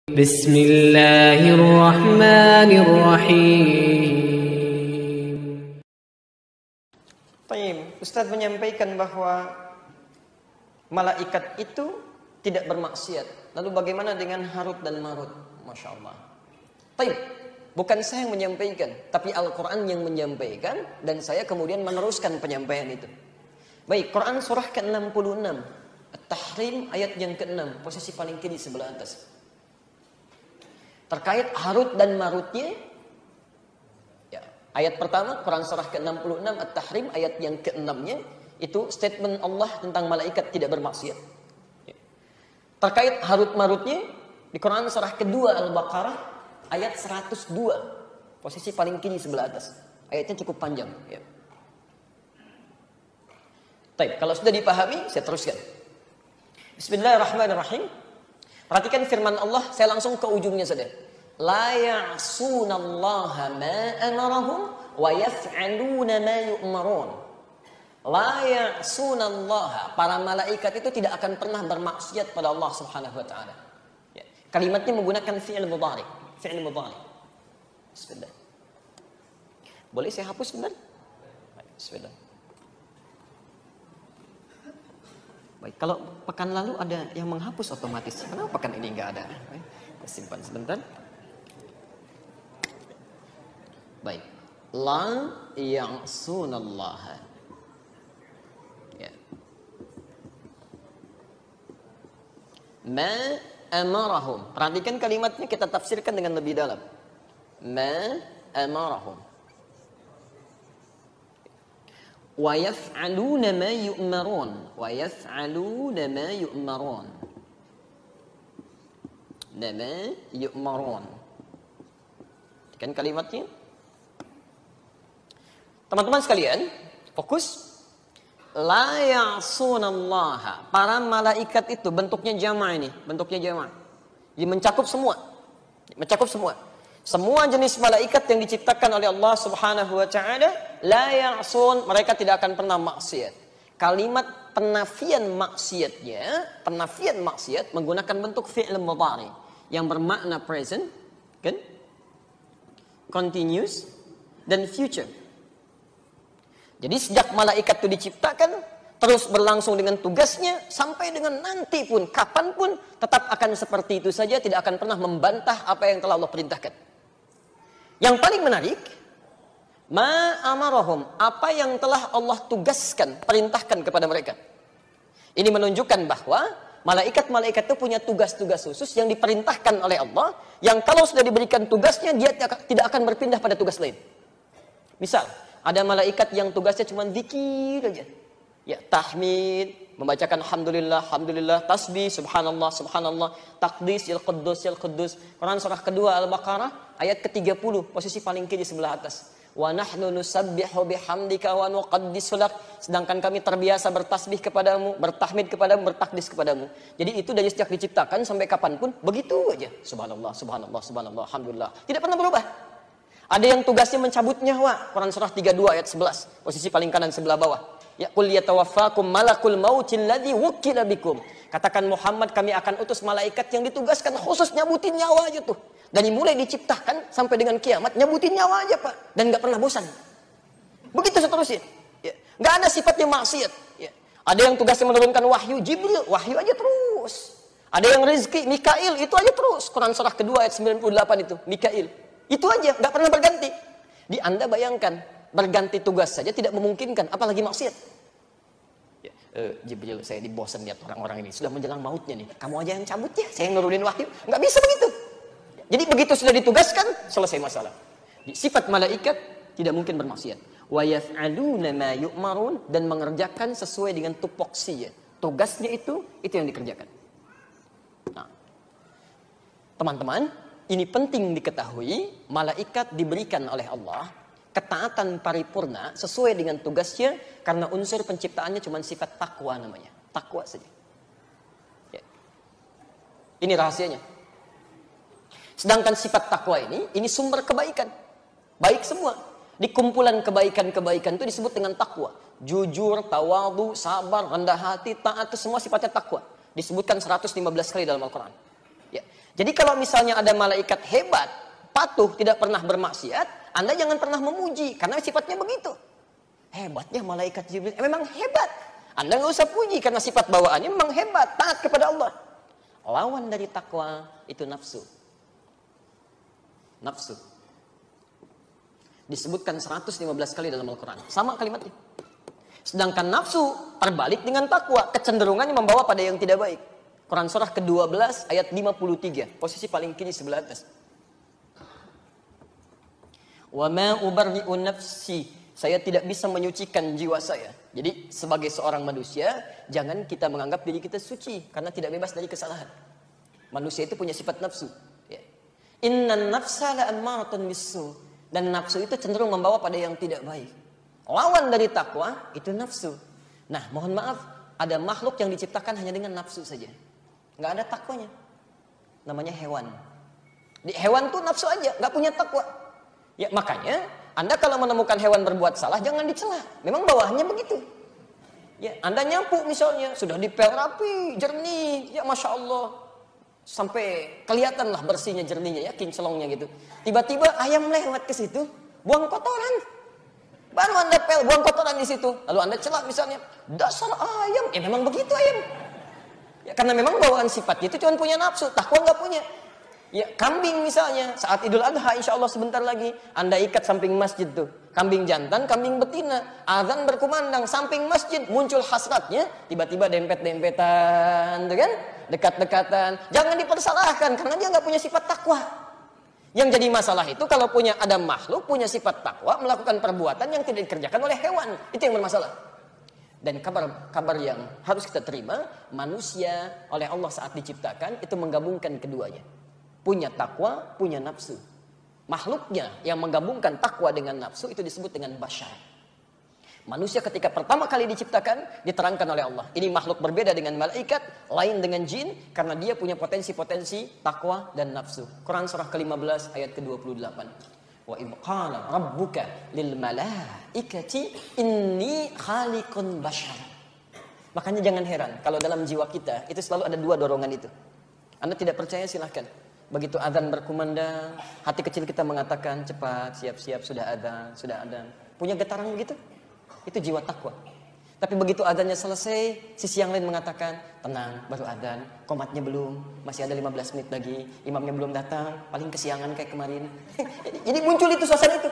Bismillahirrahmanirrahim. Baik, Ustaz menyampaikan bahwa malaikat itu tidak bermaksiat. Lalu bagaimana dengan Harut dan Marut? Masya Allah. Baik, bukan saya yang menyampaikan, tapi Al-Quran yang menyampaikan, dan saya kemudian meneruskan penyampaian itu. Baik, Quran surah ke-66, At-Tahrim ayat yang ke-6, posisi paling kiri sebelah atas. Terkait Harut dan Marutnya, ya, ayat pertama, Quran surah ke-66, At-Tahrim ayat yang ke-6-nya, itu statement Allah tentang malaikat tidak bermaksiat. Ya. Terkait Harut Marutnya, di Quran surah kedua Al-Baqarah, ayat 102, posisi paling kiri sebelah atas. Ayatnya cukup panjang. Ya. Baik, kalau sudah dipahami, saya teruskan. Bismillahirrahmanirrahim. Perhatikan firman Allah, saya langsung ke ujungnya saja. La ya'sunallaha ma amarahum wa yaf'aluna ma yu'marun. La ya'sunallaha, para malaikat itu tidak akan pernah bermaksiat pada Allah Subhanahu wa taala. Ya. Kalimatnya menggunakan fi'il mudhari. Fi'il mudhari. Bismillah. Boleh saya hapus sebentar? Bismillah. Baik, kalau pekan lalu ada yang menghapus otomatis. Kenapa pekan ini enggak ada? Baik, kita simpan sebentar. Baik. La ya'sunallaha. Ya. Ma amarahum. Perhatikan kalimatnya, kita tafsirkan dengan lebih dalam. Ma amarahum. Wa yaf'aluna ma yu'marun. Wa yaf'aluna ma yu'marun. Ma yu'marun. Kan kalimatnya? Teman-teman sekalian, fokus. La ya'sunallaha. Para malaikat itu bentuknya jama' ini, bentuknya jama'. Jadi mencakup semua. Mencakup semua. Semua jenis malaikat yang diciptakan oleh Allah Subhanahu wa taala, la ya'sun, mereka tidak akan pernah maksiat. Kalimat penafian maksiat menggunakan bentuk fi'il mudhari yang bermakna present, kan? Continuous dan future. Jadi sejak malaikat itu diciptakan, terus berlangsung dengan tugasnya, sampai dengan nanti pun, kapanpun, tetap akan seperti itu saja, tidak akan pernah membantah apa yang telah Allah perintahkan. Yang paling menarik, ma amarahum, apa yang telah Allah tugaskan, perintahkan kepada mereka. Ini menunjukkan bahwa malaikat-malaikat itu punya tugas-tugas khusus yang diperintahkan oleh Allah, yang kalau sudah diberikan tugasnya, dia tidak akan berpindah pada tugas lain. Misal, ada malaikat yang tugasnya cuma zikir aja. Ya, tahmid, membacakan alhamdulillah, alhamdulillah, tasbih, subhanallah, subhanallah, taqdis, ya quddus, ya quddus. Quran surah kedua Al-Baqarah ayat ke-30, posisi paling kiri sebelah atas. Wa nahnu nusabbihu bihamdika wa nuqaddisu lak. Sedangkan kami terbiasa bertasbih kepadamu, bertahmid kepadamu, bertakdis kepadamu. Jadi itu dari sejak diciptakan sampai kapanpun begitu aja. Subhanallah, subhanallah, subhanallah, alhamdulillah. Tidak pernah berubah. Ada yang tugasnya mencabut nyawa. Quran surah 32 ayat 11, posisi paling kanan sebelah bawah. Ya qul yatawaffakum malakul mautil ladzi wukila bikum. Katakan Muhammad, kami akan utus malaikat yang ditugaskan khusus nyabutin nyawa aja tuh. Dari mulai diciptakan sampai dengan kiamat, nyabutin nyawa aja, Pak, dan enggak pernah bosan. Begitu seterusnya. Ya, enggak ada sifatnya maksiat, ya. Ada yang tugasnya menurunkan wahyu, Jibril, wahyu aja terus. Ada yang rezeki, Mikail, itu aja terus. Quran surah kedua ayat 98 itu, Mikail. Itu aja, nggak pernah berganti. Di Anda bayangkan, berganti tugas saja tidak memungkinkan, apalagi maksiat. Ya, Jibril, saya dibosan lihat orang-orang ini, sudah menjelang mautnya nih. Kamu aja yang cabut ya, saya yang nurunin wahyu. Nggak bisa begitu. Jadi begitu sudah ditugaskan, selesai masalah. Sifat malaikat tidak mungkin bermaksiat. Wa yaf'aluna ma yu'marun, dan mengerjakan sesuai dengan tupoksinya. Tugasnya itu yang dikerjakan. Nah, teman-teman, ini penting diketahui, malaikat diberikan oleh Allah ketaatan paripurna sesuai dengan tugasnya, karena unsur penciptaannya cuma sifat takwa namanya. Takwa saja. Ya. Ini rahasianya. Sedangkan sifat takwa ini sumber kebaikan. Baik semua. Di kumpulan kebaikan-kebaikan itu disebut dengan takwa. Jujur, tawadu, sabar, rendah hati, taat, itu semua sifatnya takwa. Disebutkan 115 kali dalam Al-Quran. Ya. Jadi kalau misalnya ada malaikat hebat, patuh, tidak pernah bermaksiat, Anda jangan pernah memuji, karena sifatnya begitu. Hebatnya malaikat Jibril, memang hebat. Anda nggak usah puji, karena sifat bawaannya memang hebat, taat kepada Allah. Lawan dari takwa itu nafsu. Nafsu. Disebutkan 115 kali dalam Al-Quran. Sama kalimatnya. Sedangkan nafsu terbalik dengan takwa. Kecenderungannya membawa pada yang tidak baik. Quran surah ke-12 ayat 53. Posisi paling kiri sebelah atas. Wa ma ubarri'u nafsi. Saya tidak bisa menyucikan jiwa saya. Jadi sebagai seorang manusia, jangan kita menganggap diri kita suci. Karena tidak bebas dari kesalahan. Manusia itu punya sifat nafsu. Ya. Innan nafsa la'ammaratun bisu. Dan nafsu itu cenderung membawa pada yang tidak baik. Lawan dari takwa itu nafsu. Nah, mohon maaf, ada makhluk yang diciptakan hanya dengan nafsu saja. Nggak ada takwanya. Namanya hewan. Di hewan tuh nafsu aja, nggak punya takwa. Ya, makanya Anda kalau menemukan hewan berbuat salah, jangan dicela. Memang bawahannya begitu. Ya, Anda nyapu misalnya, sudah dipel rapi, jernih, ya Masya Allah. Sampai kelihatan lah bersihnya, jernihnya, ya, kinclongnya gitu. Tiba-tiba ayam lewat ke situ, buang kotoran. Baru Anda pel, buang kotoran di situ. Lalu Anda celak misalnya, dasar ayam. Memang begitu ayam. Ya, karena memang bawaan sifatnya itu cuma punya nafsu, takwa nggak punya. Ya, kambing misalnya, saat Idul Adha insya Allah sebentar lagi, Anda ikat samping masjid tuh. Kambing jantan, kambing betina. Azan berkumandang, samping masjid, muncul hasratnya, tiba-tiba dempet-dempetan, tuh kan? Dekat-dekatan. Jangan dipersalahkan, karena dia nggak punya sifat takwa. Yang jadi masalah itu kalau ada makhluk punya sifat takwa, melakukan perbuatan yang tidak dikerjakan oleh hewan. Itu yang bermasalah. Dan kabar yang harus kita terima, manusia oleh Allah saat diciptakan itu menggabungkan keduanya. Punya takwa, punya nafsu. Makhluknya yang menggabungkan takwa dengan nafsu itu disebut dengan basyar. Manusia ketika pertama kali diciptakan, diterangkan oleh Allah. Ini makhluk berbeda dengan malaikat, lain dengan jin, karena dia punya potensi-potensi takwa dan nafsu. Quran surah ke-15 ayat ke-28. Wa idh qala rabbuka lil malaikati inni khaliqun bashar. Makanya jangan heran kalau dalam jiwa kita itu selalu ada dua dorongan itu. Anda tidak percaya silahkan. Begitu azan berkumandang, hati kecil kita mengatakan cepat, siap-siap, sudah azan. Punya getaran begitu? Itu jiwa takwa. Tapi begitu azannya selesai, sisi yang lain mengatakan, tenang, baru azan, qomatnya belum, masih ada 15 menit lagi, imamnya belum datang, paling kesiangan kayak kemarin. Jadi muncul itu suasana itu.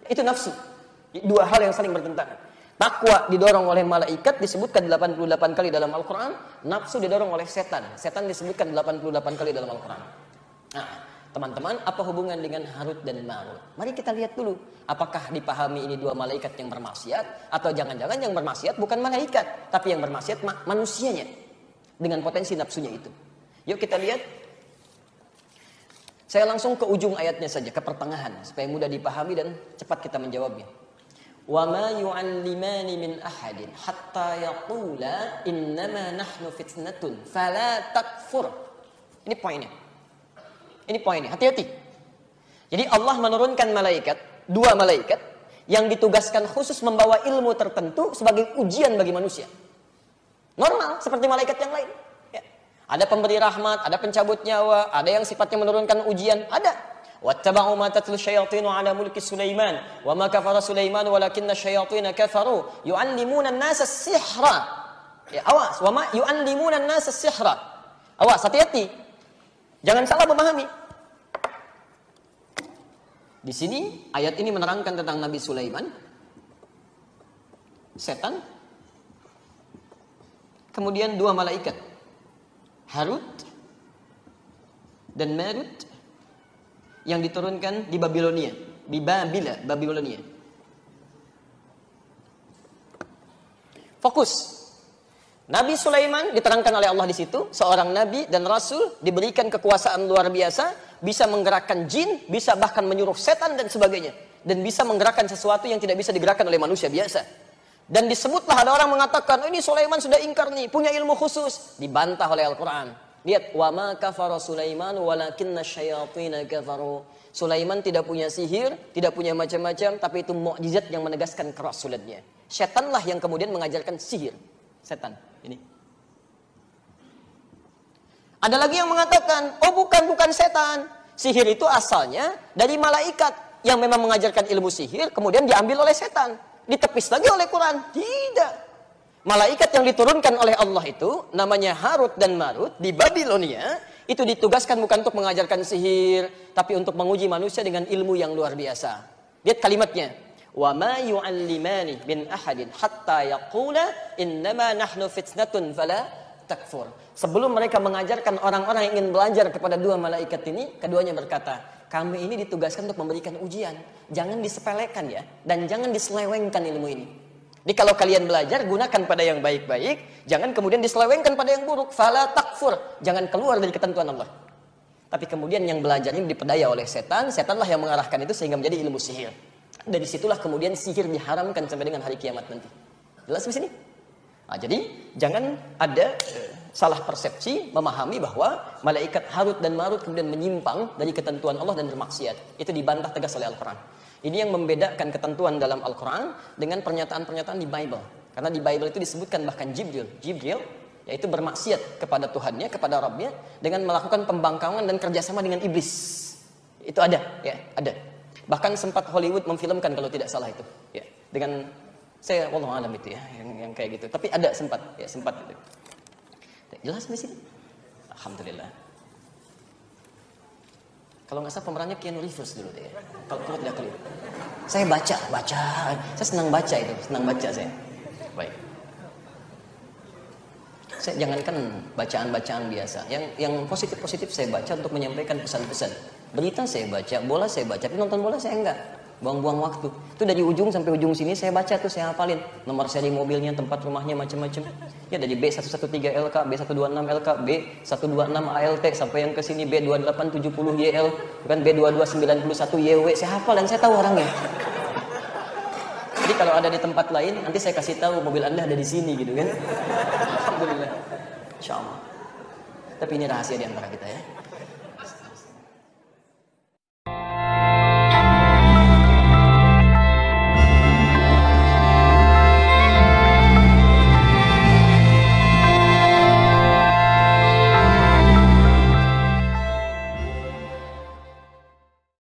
Itu nafsu. Dua hal yang saling bertentangan. Takwa didorong oleh malaikat disebutkan 88 kali dalam Al-Quran, nafsu didorong oleh setan. Setan disebutkan 88 kali dalam Al-Quran. Nah, teman-teman, apa hubungan dengan Harut dan Marut? Mari kita lihat dulu, apakah dipahami ini dua malaikat yang bermaksiat, atau jangan-jangan yang bermaksiat bukan malaikat, tapi yang bermaksiat manusianya dengan potensi nafsunya itu. Yuk kita lihat. Saya langsung ke ujung ayatnya saja, ke pertengahan, supaya mudah dipahami dan cepat kita menjawabnya. Wa ma yu'allimani min ahadin hatta yaqula innama nahnu fitnatun fala takfur. Ini poinnya. Ini poinnya, hati-hati. Jadi Allah menurunkan malaikat, dua malaikat yang ditugaskan khusus membawa ilmu tertentu sebagai ujian bagi manusia. Normal seperti malaikat yang lain. Ya. Ada pemberi rahmat, ada pencabut nyawa, ada yang sifatnya menurunkan ujian, ada. Wattaba'u ma tatlu syayatinu ala mulki Sulaiman wa ma kafara Sulaiman walakinna syayatina kafaru yu'allimuna an-nasa as-sihra. Ya, awas, wa ma yu'allimuna an-nasa as-sihra. Awas, hati-hati. Jangan salah memahami. Di sini ayat ini menerangkan tentang Nabi Sulaiman, setan, kemudian dua malaikat, Harut dan Marut, yang diturunkan di Babilonia, di Babilonia. Fokus. Nabi Sulaiman diterangkan oleh Allah di situ, seorang nabi dan rasul diberikan kekuasaan luar biasa, bisa menggerakkan jin, bisa bahkan menyuruh setan dan sebagainya, dan bisa menggerakkan sesuatu yang tidak bisa digerakkan oleh manusia biasa. Dan disebutlah ada orang mengatakan, oh, ini Sulaiman sudah ingkar nih, punya ilmu khusus, dibantah oleh Al-Quran. Lihat, wa ma kafara Sulaiman walakinna syayatina kafaru. Sulaiman tidak punya sihir, tidak punya macam-macam, tapi itu mukjizat yang menegaskan kerasulannya. Setanlah yang kemudian mengajarkan sihir. Setan ini. Ada lagi yang mengatakan, oh bukan setan. Sihir itu asalnya dari malaikat yang memang mengajarkan ilmu sihir, kemudian diambil oleh setan. Ditepis lagi oleh Quran. Tidak. Malaikat yang diturunkan oleh Allah itu, namanya Harut dan Marut, di Babilonia, itu ditugaskan bukan untuk mengajarkan sihir, tapi untuk menguji manusia dengan ilmu yang luar biasa. Lihat kalimatnya. Wa ma yu'allimani min ahadin hatta yaqula innama nahnu fitnatun fala takfur. Sebelum mereka mengajarkan orang-orang yang ingin belajar kepada dua malaikat ini, keduanya berkata, kami ini ditugaskan untuk memberikan ujian. Jangan disepelekan ya, dan jangan diselewengkan ilmu ini. Jadi kalau kalian belajar, gunakan pada yang baik-baik, jangan kemudian diselewengkan pada yang buruk. Fala takfur, jangan keluar dari ketentuan Allah. Tapi kemudian yang belajar ini dipedaya oleh setan, setanlah yang mengarahkan itu sehingga menjadi ilmu sihir. Dari situlah kemudian sihir diharamkan sampai dengan hari kiamat nanti. Jelas di sini? Nah, jadi jangan ada salah persepsi memahami bahwa malaikat Harut dan Marut kemudian menyimpang dari ketentuan Allah dan bermaksiat. Itu dibantah tegas oleh Al-Quran. Ini yang membedakan ketentuan dalam Al-Quran dengan pernyataan-pernyataan di Bible. Karena di Bible itu disebutkan bahkan Jibril yaitu bermaksiat kepada Tuhannya, kepada Rabbnya dengan melakukan pembangkangan dan kerjasama dengan iblis. Itu ada, ya, ada. Bahkan sempat Hollywood memfilmkan kalau tidak salah itu, ya, dengan saya wallahu alam itu ya, yang kayak gitu. Tapi ada sempat itu. Jelas di sini? Alhamdulillah. Kalau nggak salah pemerannya Keanu Reeves dulu deh. Kalau tidak keliru. Saya baca. Saya senang baca itu, saya. Baik. Saya jangankan bacaan-bacaan biasa. Yang positif-positif saya baca untuk menyampaikan pesan-pesan. Berita saya baca, bola saya baca, tapi nonton bola saya enggak. Buang-buang waktu. Itu dari ujung sampai ujung sini saya baca tuh, saya hafalin. Nomor seri mobilnya, tempat rumahnya, macam-macam. Ya dari B113LK, B126LK, B126ALT sampai yang ke sini B2870YL, bukan B2291YW. Saya hafal dan saya tahu orangnya. Jadi kalau ada di tempat lain, nanti saya kasih tahu mobil Anda ada di sini gitu kan. Alhamdulillah. Insyaallah. Tapi ini rahasia di antara kita ya.